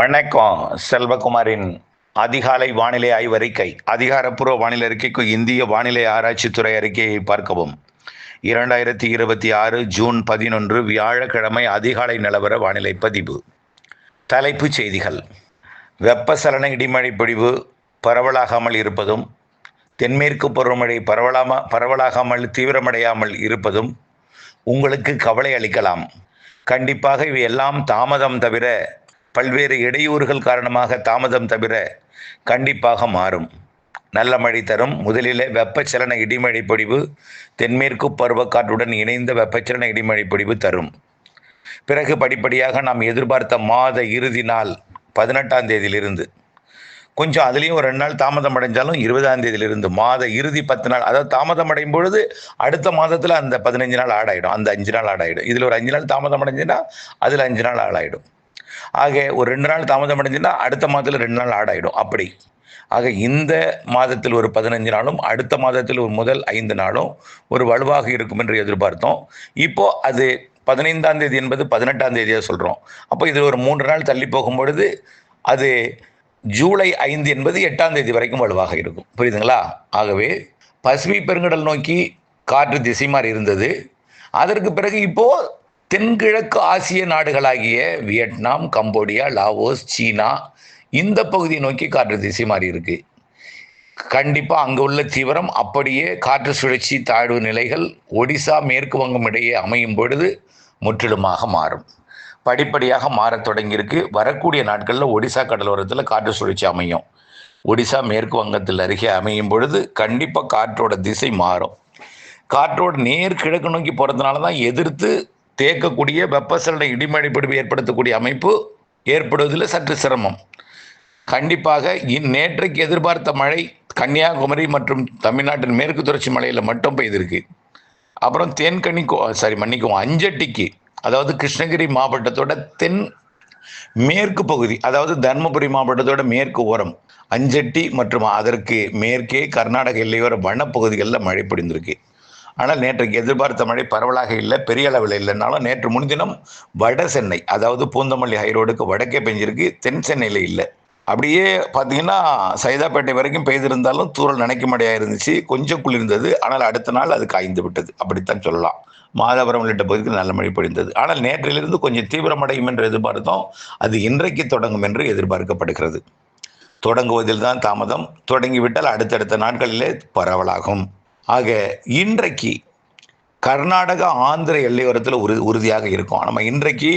வணக்கம். செல்வகுமாரின் அதிகாலை வானிலை ஆய்வறிக்கை. அதிகாரப்பூர்வ வானிலை அறிக்கைக்கு இந்திய வானிலை ஆராய்ச்சித்துறை அறிக்கையை பார்க்கவும். 2026 ஜூன் 11 வியாழக்கிழமை அதிகாலை நிலவர வானிலை பதிவு. தலைப்புச் செய்திகள். வெப்பசலன இடிமழை பொழிவு பரவலாகாமல் இருப்பதும், தென்மேற்கு பருவமழை பரவலாகாமல் தீவிரமடையாமல் இருப்பதும் உங்களுக்கு கவலை அளிக்கலாம். கண்டிப்பாக இவை எல்லாம் தாமதம் தவிர, பல்வேறு இடையூறுகள் காரணமாக தாமதம் தவிர கண்டிப்பாக மாறும். நல்ல மழை தரும். முதலிலே வெப்பச்சலன இடிமழை பொழிவு தென்மேற்கு பருவக்காற்றுடன் இணைந்த வெப்பச்சலன இடிமழை பொழிவு தரும். பிறகு படிப்படியாக நாம் எதிர்பார்த்த மாத இறுதி நாள் 18ஆம் தேதியிலிருந்து, கொஞ்சம் அதுலேயும் ஒரு 2 நாள் தாமதம் அடைஞ்சாலும் 20ஆம் தேதியிலிருந்து மாத இறுதி 10 நாள், அதாவது தாமதம் அடையும் பொழுது அடுத்த மாதத்தில் அந்த 15 நாள் ஆடாயிடும், அந்த 5 நாள் ஆடாயிடும். இதில் ஒரு 5 நாள் தாமதம் அடைஞ்சுன்னா அதில் 5 நாள் ஆடாயிடும். ஆக ஒரு 2 நாள் தாமதம் அடைஞ்சுன்னா அடுத்த மாதத்தில் 2 நாள் ஆடாயிடும். அப்படி ஆக இந்த மாதத்தில் ஒரு 15 நாளும் அடுத்த மாதத்தில் ஒரு முதல் 5 நாளும் ஒரு வலுவாக இருக்கும் என்று எதிர்பார்த்தோம். இப்போ அது 15ஆம் தேதி என்பது 18ஆம் தேதியாக சொல்கிறோம். அப்போ இது ஒரு 3 நாள் தள்ளி போகும்பொழுது அது ஜூலை 5 என்பது 8ஆம் தேதி வரைக்கும் வலுவாக இருக்கும். புரியுதுங்களா? ஆகவே பசிபிக் பெருங்கடல் நோக்கி காற்று திசை மாறி இருந்தது. அதற்கு பிறகு இப்போ தென்கிழக்கு ஆசிய நாடுகளாகிய வியட்நாம், கம்போடியா, லாவோஸ், சீனா இந்த பகுதியை நோக்கி காற்று திசை மாறி இருக்கு. கண்டிப்பாக அங்கே உள்ள தீவிரம் அப்படியே காற்று சுழற்சி தாழ்வு நிலைகள் ஒடிசா, மேற்கு வங்கம் இடையே அமையும் பொழுது முற்றிலுமாக மாறும். படிப்படியாக மாறத் தொடங்கியிருக்கு. வரக்கூடிய நாட்களில் ஒடிசா கடலோரத்தில் காற்று சுழற்சி அமையும். ஒடிசா மேற்கு வங்கத்தில் அருகே அமையும் பொழுது கண்டிப்பாக காற்றோட திசை மாறும். காற்றோட நேர் கிழக்கு நோக்கி போகிறதுனால தான் எதிர்த்து தேக்கக்கூடிய வெப்பசலன இடிமழை பொழிவு ஏற்படுத்தக்கூடிய அமைப்பு ஏற்படுவதில் சற்று சிரமம். கண்டிப்பாக நேற்றைக்கு எதிர்பார்த்த மழை கன்னியாகுமரி மற்றும் தமிழ்நாட்டின் மேற்கு தொடர்ச்சி மலையில் மட்டும் பெய்திருக்கு. அப்புறம் அஞ்சட்டிக்கு, அதாவது கிருஷ்ணகிரி மாவட்டத்தோட தென் மேற்கு பகுதி, அதாவது தர்மபுரி மாவட்டத்தோட மேற்கு ஓரம் அஞ்சட்டி மற்றும் அதற்கு மேற்கே கர்நாடக எல்லையோர வனப்பகுதிகளில் மழை பொழிந்திருக்கு. ஆனால் நேற்றைக்கு எதிர்பார்த்த மழை பரவலாக இல்லை, பெரிய அளவில் இல்லைன்னாலும் நேற்று முன்தினம் வட சென்னை, அதாவது பூந்தமல்லி ஹைரோடுக்கு வடக்கே பெஞ்சிருக்கு, தென் சென்னையில் இல்லை. அப்படியே பார்த்தீங்கன்னா சைதாப்பேட்டை வரைக்கும் பெய்திருந்தாலும் தூரல் நனைக்க மழையாக இருந்துச்சு, கொஞ்சம் குளிர்ந்தது. ஆனால் அடுத்த நாள் அது காய்ந்து விட்டது, அப்படித்தான் சொல்லலாம். மாதவரம் உள்ளிட்ட பகுதிக்கு நல்ல மழை பொழிந்தது. ஆனால் நேற்றிலிருந்து கொஞ்சம் தீவிரமடையும் என்று எதிர்பார்த்தோம். அது இன்றைக்கு தொடங்கும் என்று எதிர்பார்க்கப்படுகிறது. தொடங்குவதில் தான் தாமதம். தொடங்கிவிட்டால் அடுத்தடுத்த நாட்களிலே பரவலாகும். ஆக இன்றைக்கு கர்நாடகா, ஆந்திர எல்லையோரத்தில் உறுதியாக இருக்கும். நம்ம இன்றைக்கு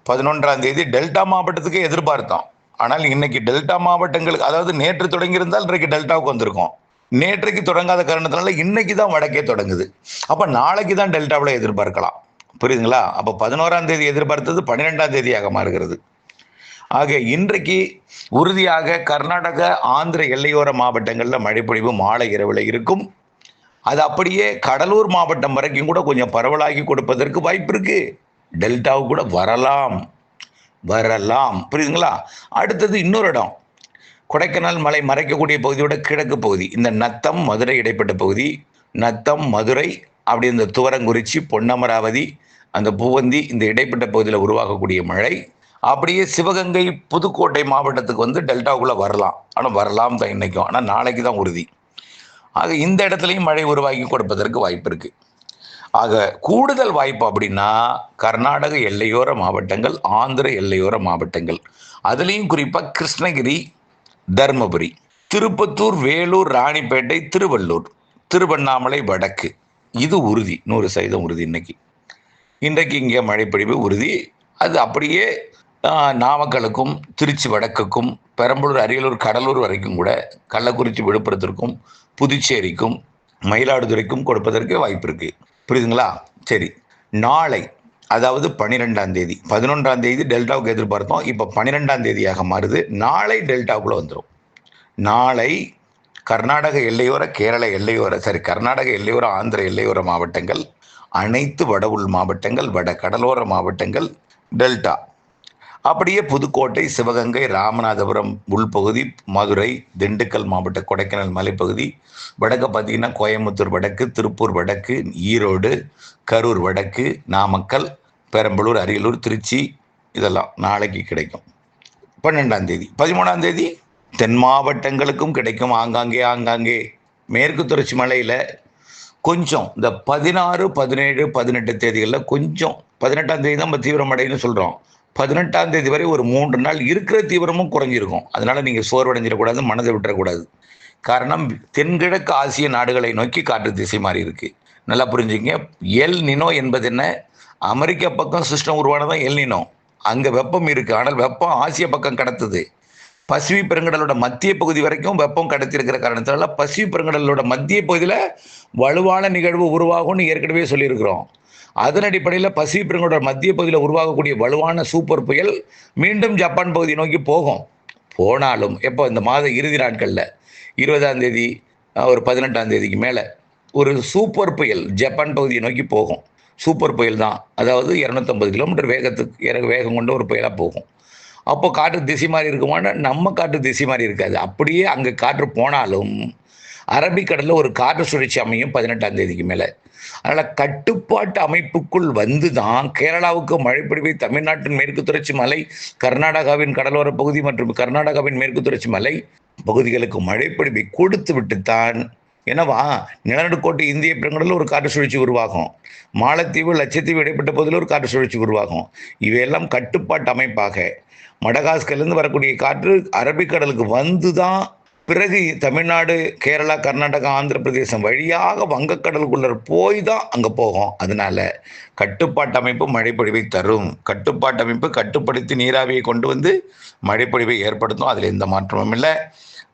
11ஆம் தேதி டெல்டா மாவட்டத்துக்கு எதிர்பார்த்தோம். ஆனால் இன்னைக்கு டெல்டா மாவட்டங்களுக்கு, அதாவது நேற்று தொடங்கியிருந்தால் இன்றைக்கு டெல்டாவுக்கு வந்திருக்கோம். நேற்றைக்கு தொடங்காத காரணத்தினால இன்னைக்கு தான் வடக்கே தொடங்குது. அப்போ நாளைக்கு தான் டெல்டாவில் எதிர்பார்க்கலாம். புரியுதுங்களா? அப்போ 11ஆம் தேதி எதிர்பார்த்தது 12ஆம் தேதியாக மாறுகிறது. ஆக இன்றைக்கு உறுதியாக கர்நாடக, ஆந்திர எல்லையோர மாவட்டங்களில் மழைப்பொழிவு மாலை இரவில் இருக்கும். அது அப்படியே கடலூர் மாவட்டம் வரைக்கும் கூட கொஞ்சம் பரவலாகி கொடுப்பதற்கு வாய்ப்பு இருக்கு. டெல்டாவு கூட வரலாம். புரியுதுங்களா? அடுத்தது இன்னொரு இடம், கொடைக்கானல் மலை மறைக்கக்கூடிய பகுதியோட கிழக்கு பகுதி, இந்த நத்தம் மதுரை இடைப்பட்ட பகுதி, நத்தம் மதுரை அப்படி இந்த துவரங்குறிச்சி, பொன்னமராவதி, அந்த பூவந்தி, இந்த இடைப்பட்ட பகுதியில் உருவாகக்கூடிய மழை அப்படியே சிவகங்கை, புதுக்கோட்டை மாவட்டத்துக்கு வந்து டெல்டாவுக்குள்ளே வரலாம். ஆனால் வரலாம் தான் இன்னைக்கும், ஆனால் நாளைக்கு தான் உறுதி. ஆக இந்த இடத்துலையும் மழை உருவாக்கி கொடுப்பதற்கு வாய்ப்பு இருக்கு. ஆக கூடுதல் வாய்ப்பு அப்படின்னா கர்நாடக எல்லையோர மாவட்டங்கள், ஆந்திர எல்லையோர மாவட்டங்கள், அதுலேயும் குறிப்பாக கிருஷ்ணகிரி, தர்மபுரி, திருப்பத்தூர், வேலூர், ராணிப்பேட்டை, திருவள்ளூர், திருவண்ணாமலை வடக்கு, இது உறுதி, 100% உறுதி. இன்றைக்கு இங்கே மழைப்பொழிவு உறுதி. அது அப்படியே நாமக்கலுக்கும், திருச்சி வடக்குக்கும், பெரம்பலூர், அரியலூர், கடலூர் வரைக்கும் கூட, கள்ளக்குறிச்சி, விழுப்புரத்திற்கும், புதுச்சேரிக்கும், மயிலாடுதுறைக்கும் கொடுப்பதற்கு வாய்ப்பு இருக்கு. புரியுதுங்களா? சரி, நாளை, அதாவது 12ஆம் தேதி, 11ஆம் தேதி டெல்டாவுக்கு எதிர்பார்த்தோம். இப்போ 12ஆம் தேதியாக மாறுது. நாளை டெல்டாவுக்குள்ள வந்துடும். நாளை கர்நாடக எல்லையோர, கேரள எல்லையோர, கர்நாடக எல்லையோர, ஆந்திர எல்லையோர மாவட்டங்கள், அனைத்து வட உள் மாவட்டங்கள், வட கடலோர மாவட்டங்கள், டெல்டா, அப்படியே புதுக்கோட்டை, சிவகங்கை, ராமநாதபுரம் உள்பகுதி, மதுரை, திண்டுக்கல் மாவட்ட கொடைக்கானல் மலைப்பகுதி, வடக்கு பார்த்தீங்கன்னா கோயம்புத்தூர் வடக்கு, திருப்பூர் வடக்கு, ஈரோடு, கரூர் வடக்கு, நாமக்கல், பெரம்பலூர், அரியலூர், திருச்சி, இதெல்லாம் நாளைக்கு கிடைக்கும். 12ஆம் தேதி. 13ஆம் தேதி தென் மாவட்டங்களுக்கும் கிடைக்கும். ஆங்காங்கே ஆங்காங்கே மேற்கு தொடர்ச்சி மலையில் கொஞ்சம் இந்த 16, 17, 18 தேதிகளில் கொஞ்சம் 18ஆம் தேதி தான் நம்ம தீவிரமடைன்னு சொல்கிறோம். 18ஆம் தேதி வரை ஒரு 3 நாள் இருக்கிற தீவிரமும் குறைஞ்சிருக்கும். அதனால் நீங்கள் சோர்வடைஞ்சிடக்கூடாது, மனதை விட்டுறக்கூடாது. காரணம் தென்கிழக்கு ஆசிய நாடுகளை நோக்கி காற்று திசை மாறி இருக்கு. நல்லா புரிஞ்சுங்க. எல் நினோ என்பது என்ன? அமெரிக்கா பக்கம் சிஸ்டம் உருவானதான் எல் நினோ. அங்கே வெப்பம் இருக்குது, ஆனால் வெப்பம் ஆசிய பக்கம் கடத்துது. பசிபிக் பெருங்கடலோட மத்திய பகுதி வரைக்கும் வெப்பம் கடத்திருக்கிற காரணத்தினால பசிபிக் பெருங்கடலோட மத்திய பகுதியில் வலுவான நிகழ்வு உருவாகும்னு ஏற்கனவே சொல்லியிருக்கிறோம். அதன் அடிப்படையில் பசிபிக் பெருங்கடலோட மத்திய பகுதியில் உருவாகக்கூடிய வலுவான சூப்பர் புயல் மீண்டும் ஜப்பான் பகுதியை நோக்கி போகும். போனாலும் எப்போ இந்த மாத இறுதி நாட்களில் 20ஆம் தேதி ஒரு 18ஆம் தேதிக்கு மேலே ஒரு சூப்பர் புயல் ஜப்பான் பகுதியை நோக்கி போகும். சூப்பர் புயல் தான், அதாவது 250 கிலோமீட்டர் வேகம் கொண்ட ஒரு புயலாக போகும். அப்போ காற்று திசை மாதிரி இருக்குமானா நம்ம காற்று திசை மாதிரி இருக்காது. அப்படியே அங்கே காற்று போனாலும் அரபிக்கடலில் ஒரு காற்று சுழற்சி அமையும் 18ஆம் தேதிக்கு மேலே. அதனால் கட்டுப்பாட்டு அமைப்புக்குள் வந்து தான் கேரளாவுக்கு மழை பொழிவை தமிழ்நாட்டின் மேற்கு தொடர்ச்சி மலை, கர்நாடகாவின் கடலோர பகுதி மற்றும் கர்நாடகாவின் மேற்கு தொடர்ச்சி மலை பகுதிகளுக்கு மழை பொழிவை கொடுத்து விட்டுத்தான் என்னவா நிலநடுக்கோட்டை இந்திய பெருங்கடலில் ஒரு காற்று சுழற்சி உருவாகும். மாலத்தீவு, லட்சத்தீவு இடைப்பட்ட பகுதியில் ஒரு காற்று சுழற்சி உருவாகும். இவையெல்லாம் கட்டுப்பாட்டு அமைப்பாக மடகாஸ்கர்லேருந்து வரக்கூடிய காற்று அரபிக்கடலுக்கு வந்து தான் பிறகு தமிழ்நாடு, கேரளா, கர்நாடகா, ஆந்திர பிரதேசம் வழியாக வங்கக்கடலுக்குள்ள போய் தான் அங்கே போகும். அதனால கட்டுப்பாட்டு அமைப்பு மழைப்பொழிவை தரும். கட்டுப்பாட்டு அமைப்பு கட்டுப்படுத்தி நீராவியை கொண்டு வந்து மழைப்பொழிவை ஏற்படுத்தும். அதில் எந்த மாற்றமும் இல்லை.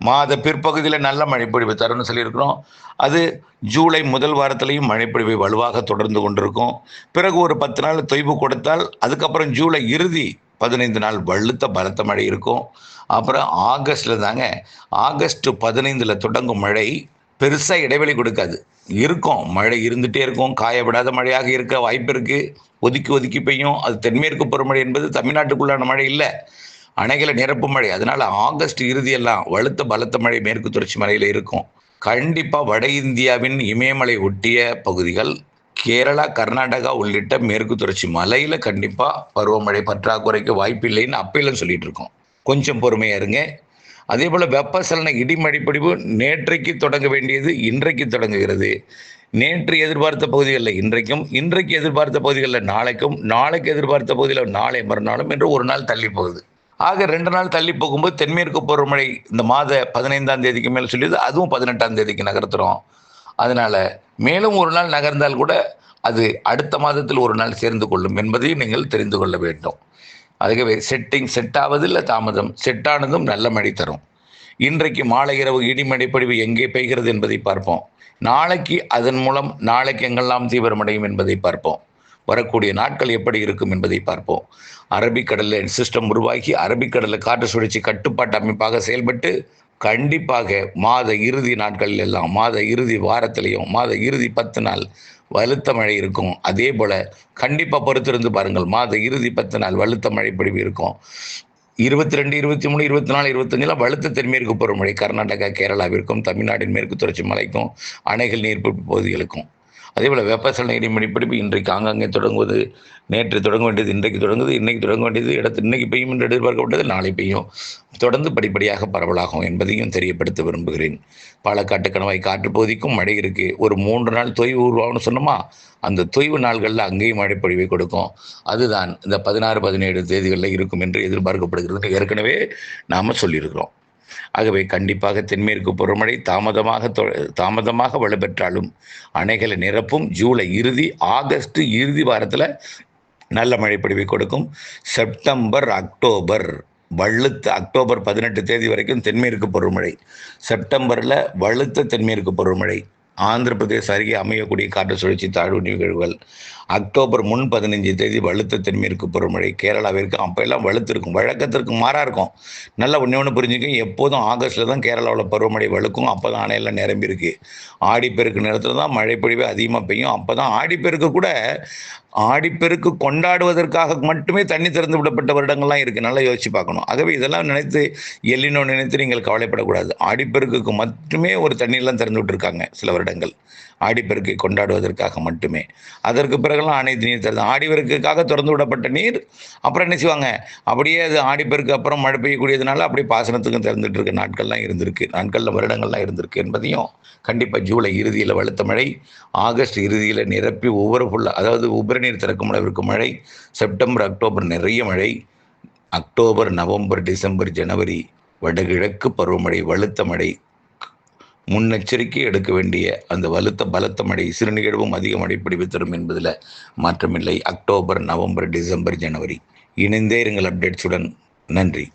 மாத பிற்பகுதியில் நல்ல மழைப்பொழிவு தரும்னு சொல்லியிருக்கிறோம். அது ஜூலை முதல் வாரத்திலையும் மழைப்பொழிவை வலுவாக தொடர்ந்து கொண்டிருக்கும். பிறகு ஒரு 10 நாள் தொய்வு கொடுத்தால் அதுக்கப்புறம் ஜூலை இறுதி 15 நாள் வலுத்த பலத்த மழை இருக்கும். அப்புறம் ஆகஸ்டில் தாங்க, ஆகஸ்ட் 15 தொடங்கும் மழை பெருசாக இடைவெளி கொடுக்காது. இருக்கும், மழை இருந்துகிட்டே இருக்கும். காய விடாத மழையாக இருக்க வாய்ப்பு இருக்குது. ஒதுக்கி ஒதுக்கி பெய்யும். அது தென்மேற்கு பருவமழை என்பது தமிழ்நாட்டுக்குள்ளான மழை இல்லை, அணைகளை நிரப்பு மழை. அதனால் ஆகஸ்ட் இறுதியெல்லாம் வலுத்த பலத்த மழை மேற்கு தொடர்ச்சி மலையில் இருக்கும். கண்டிப்பாக வட இந்தியாவின் இமயமலை ஒட்டிய பகுதிகள், கேரளா, கர்நாடகா உள்ளிட்ட மேற்கு தொடர்ச்சி மலையில் கண்டிப்பாக பருவமழை பற்றாக்குறைக்கு வாய்ப்பு இல்லைன்னு அப்பையிலும் சொல்லிட்டு இருக்கோம். கொஞ்சம் பொறுமையாக இருங்க. அதே போல் வெப்பசலன இடிமழைப்பொழிவு நேற்றைக்கு தொடங்க வேண்டியது இன்றைக்கு தொடங்குகிறது. நேற்று எதிர்பார்த்த பகுதிகளில் இன்றைக்கும், இன்றைக்கு எதிர்பார்த்த பகுதிகளில் நாளைக்கும், நாளைக்கு எதிர்பார்த்த பகுதியில் நாளை மறுநாளும் என்று ஒரு நாள் தள்ளி போகுது. ஆக 2 நாள் தள்ளி போகும்போது தென்மேற்கு பருவமழை இந்த மாத 15ஆம் தேதிக்கு மேலே சொல்லியது, அதுவும் 18ஆம் தேதிக்கு நகர்த்துறோம். அதனால் மேலும் ஒரு நாள் நகர்ந்தால் கூட அது அடுத்த மாதத்தில் ஒரு நாள் சேர்ந்து கொள்ளும் என்பதையும் நீங்கள் தெரிந்து கொள்ள வேண்டும். அதுவே செட் ஆவதில்லை தாமதம், செட்டானதும் நல்ல மழை தரும். இன்றைக்கு மாலை இரவு இடிமழை பொழிவு எங்கே பெய்கிறது என்பதை பார்ப்போம். நாளைக்கு அதன் மூலம் நாளைக்கு எங்கெல்லாம் தீவிரமடையும் என்பதை பார்ப்போம். வரக்கூடிய நாட்கள் எப்படி இருக்கும் என்பதை பார்ப்போம். அரபிக்கடலில் சிஸ்டம் உருவாக்கி அரபிக்கடலில் காற்று சுழற்சி கட்டுப்பாட்டு அமைப்பாக செயல்பட்டு கண்டிப்பாக மாத இறுதி நாட்களில் எல்லாம், மாத இறுதி வாரத்திலையும், மாத இறுதி 10 நாள் வலுத்த மழை இருக்கும். அதே போல் கண்டிப்பாக பொறுத்திருந்து பாருங்கள், மாத இறுதி 10 நாள் வலுத்த மழை பொழிவு இருக்கும். 22, 23, 24, 25 வலுத்த தென்மேற்கு பருவமழை கர்நாடகா, கேரளாவிற்கும் தமிழ்நாட்டின் மேற்கு தொடர்ச்சி மலைக்கும் அணைகள் நீர்பிடிப்பு பகுதிகளுக்கும். அதேபோல் வெப்பசலன இடிமழைப்பொழிவு இன்றைக்கு ஆங்காங்கே தொடங்குவது. நேற்று தொடங்க வேண்டியது இன்றைக்கு தொடங்குது, இன்றைக்கு தொடங்க வேண்டியது இன்னைக்கு பெய்யும் என்று எதிர்பார்க்கப்பட்டது நாளை பெய்யும். தொடர்ந்து படிப்படியாக பரவலாகும் என்பதையும் தெரியப்படுத்த விரும்புகிறேன். பாலக்காட்டு கணவாய் காற்று பகுதிக்கும் மழை இருக்குது. ஒரு 3 நாள் தொய்வு உருவாகும்னு சொன்னோமா, அந்த தொய்வு நாள்களில் அங்கேயும் மழைப்பொழிவை கொடுக்கும். அதுதான் இந்த 16, 17 தேதிகளில் இருக்கும் என்று எதிர்பார்க்கப்படுகிறது. ஏற்கனவே நாம் சொல்லியிருக்கிறோம். ஆகவே கண்டிப்பாக தென்மேற்கு பருவமழை தாமதமாக வலுப்பெற்றாலும் அணைகளை நிரப்பும். ஜூலை இறுதி, ஆகஸ்ட் இறுதி வாரத்தில் நல்ல மழைப்பொழிவை கொடுக்கும். செப்டம்பர், அக்டோபர் வலுத்த, அக்டோபர் 18 தேதி வரைக்கும் தென்மேற்கு பருவமழை. செப்டம்பரில் வலுத்த தென்மேற்கு பருவமழை. ஆந்திர பிரதேச அருகே அமையக்கூடிய காற்று சுழற்சி தாழ்வு நிகழ்வுகள். அக்டோபர் 15 தேதி வலுத்த தென்மேற்கு பருவமழை கேரளாவிற்கு. அப்போ எல்லாம் வலுத்து இருக்கும், வழக்கத்திற்கு மாறாக இருக்கும். நல்லா ஒன்று புரிஞ்சுக்கும், எப்போதும் ஆகஸ்ட்டில் தான் கேரளாவில் பருவமழை வலுக்கும். அப்போ தான் அணையெல்லாம் நிரம்பி இருக்கு. ஆடிப்பெருக்கு நேரத்தில் தான் மழை பொழிவு அதிகமாக பெய்யும். அப்போ தான் ஆடிப்பெருக்கு கூட ஆடிப்பெருக்கு கொண்டாடுவதற்காக மட்டுமே தண்ணி திறந்து விடப்பட்ட வருடங்கள்லாம் இருக்குது. நல்லா யோசிச்சு பார்க்கணும். ஆகவே இதெல்லாம் நினைத்து எல்லினோ நினைத்து நீங்கள் கவலைப்படக்கூடாது. ஆடிப்பெருக்குக்கு மட்டுமே ஒரு தண்ணீர்லாம் திறந்து விட்டுருக்காங்க சில வருடங்கள். ஆடிப்பெருக்கை கொண்டாடுவதற்காக மட்டுமே. அதற்கு பிறகுலாம் அனைத்து நீர் திறந்து ஆடிப்பெருக்குக்காக திறந்து விடப்பட்ட நீர் அப்புறம் என்ன செய்வாங்க, அப்படியே அது ஆடிப்பெருக்கு அப்புறம் மழை பெய்யக்கூடியதுனால அப்படியே பாசனத்துக்கும் திறந்துட்டு இருக்க நாட்கள்லாம் இருந்திருக்கு. நாட்களில் வருடங்கள்லாம் இருந்திருக்கு என்பதையும் கண்டிப்பாக ஜூலை இறுதியில் வலுத்த மழை, ஆகஸ்ட் இறுதியில் நிரப்பி ஒவ்வொரு ஃபுல்லாக அதாவது உபரி நீர் திறக்கும் அளவிற்கு மழை, செப்டம்பர் அக்டோபர் நிறைய மழை, அக்டோபர் நவம்பர் டிசம்பர் ஜனவரி வடகிழக்கு பருவமழை வலுத்த மழை, முன்னெச்சரிக்கை எடுக்க வேண்டிய அந்த பலத்த மழை சிறு நிகழ்வும் அதிக மழை பிடிப்பு தரும் என்பதில் மாற்றமில்லை. அக்டோபர் நவம்பர் டிசம்பர் ஜனவரி இணைந்தே இருங்கள் அப்டேட்ஸுடன். நன்றி.